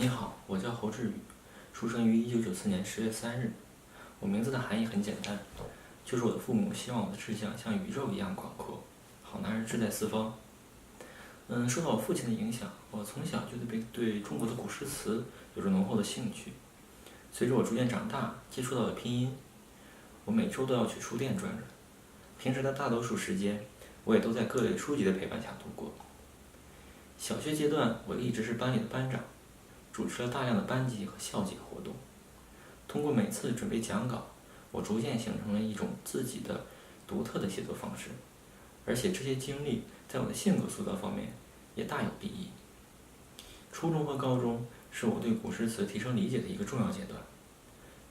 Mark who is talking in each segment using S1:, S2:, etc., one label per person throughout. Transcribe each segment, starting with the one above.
S1: 你好，我叫侯志宇，出生于1994年10月3日。我名字的含义很简单，就是我的父母希望我的志向像宇宙一样广阔，好男儿志在四方。受到我父亲的影响，我从小就对中国的古诗词有着浓厚的兴趣。随着我逐渐长大，接触到了拼音，我每周都要去书店转转。平时的大多数时间，我也都在各类书籍的陪伴下度过。小学阶段，我一直是班里的班长，主持了大量的班级和校级活动。通过每次准备讲稿，我逐渐形成了一种自己的独特的写作方式，而且这些经历在我的性格塑造方面也大有裨益。初中和高中是我对古诗词提升理解的一个重要阶段。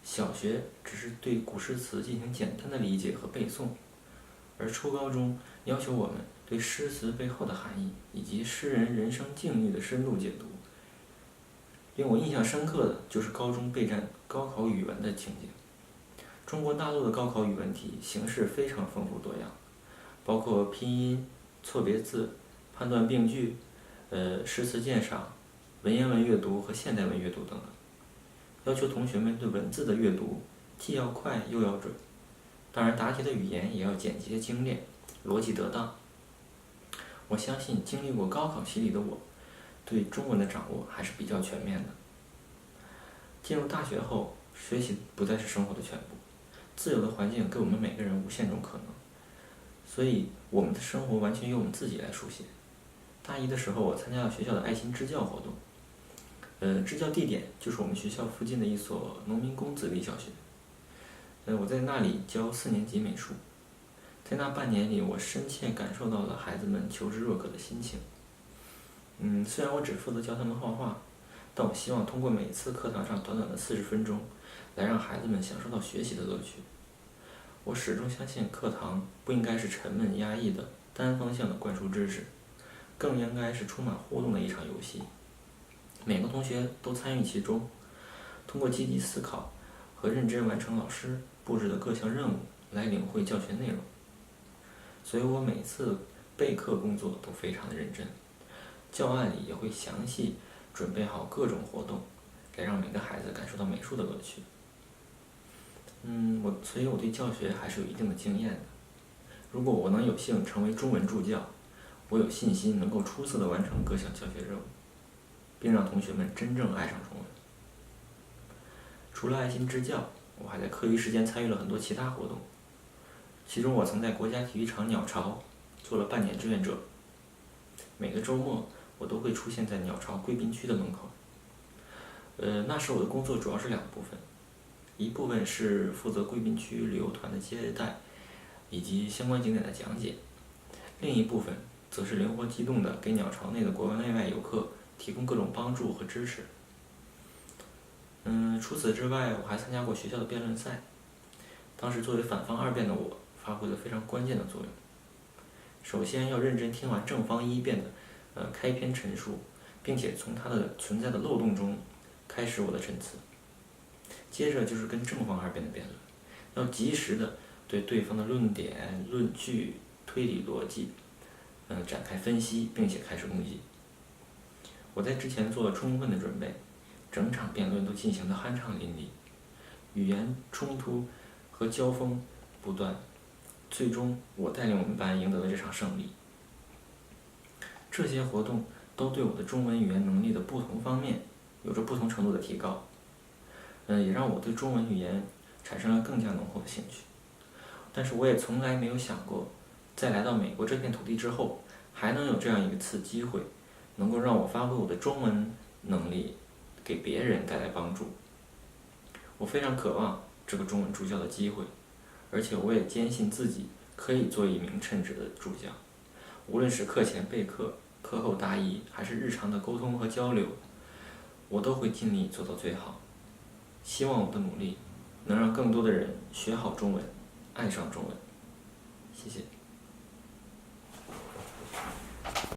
S1: 小学只是对古诗词进行简单的理解和背诵，而初高中要求我们对诗词背后的含义以及诗人人生境遇的深度解读。令我印象深刻的就是高中备战高考语文的情景。中国大陆的高考语文题形式非常丰富多样，包括拼音、错别字、判断病句、诗词鉴赏、文言文阅读和现代文阅读等等，要求同学们对文字的阅读既要快又要准。当然，答题的语言也要简洁精炼，逻辑得当。我相信经历过高考洗礼的我，对中文的掌握还是比较全面的。进入大学后，学习不再是生活的全部，自由的环境给我们每个人无限种可能，所以我们的生活完全由我们自己来书写。大一的时候，我参加了学校的爱心支教活动，支教地点就是我们学校附近的一所农民工子弟小学。我在那里教4年级美术，在那半年里，我深切感受到了孩子们求知若渴的心情。虽然我只负责教他们画画，但我希望通过每次课堂上短短的40分钟，来让孩子们享受到学习的乐趣。我始终相信，课堂不应该是沉闷压抑的单方向的灌输知识，更应该是充满互动的一场游戏。每个同学都参与其中，通过积极思考和认真完成老师布置的各项任务来领会教学内容。所以我每次备课工作都非常的认真，教案里也会详细准备好各种活动，来让每个孩子感受到美术的乐趣。所以我对教学还是有一定的经验的。如果我能有幸成为中文助教，我有信心能够出色地完成各项教学任务，并让同学们真正爱上中文。除了爱心支教，我还在课余时间参与了很多其他活动，其中我曾在国家体育场鸟巢做了半年志愿者。每个周末我都会出现在鸟巢贵宾区的门口。那时我的工作主要是2部分，一部分是负责贵宾区旅游团的接待以及相关景点的讲解，另一部分则是灵活机动地给鸟巢内的国内外游客提供各种帮助和支持。除此之外，我还参加过学校的辩论赛，当时作为反方2辩的我发挥了非常关键的作用。首先要认真听完正方1辩的开篇陈述，并且从它的存在的漏洞中开始我的陈词。接着就是跟正方2辩的辩论，要及时的对对方的论点、论据、推理逻辑展开分析，并且开始攻击。我在之前做了充分的准备，整场辩论都进行得酣畅淋漓，语言冲突和交锋不断，最终我带领我们班赢得了这场胜利。这些活动都对我的中文语言能力的不同方面有着不同程度的提高，也让我对中文语言产生了更加浓厚的兴趣。但是我也从来没有想过，在来到美国这片土地之后，还能有这样一次机会，能够让我发挥我的中文能力，给别人带来帮助。我非常渴望这个中文助教的机会，而且我也坚信自己可以做一名称职的助教。无论是课前备课、课后答疑，还是日常的沟通和交流，我都会尽力做到最好。希望我的努力能让更多的人学好中文，爱上中文。谢谢。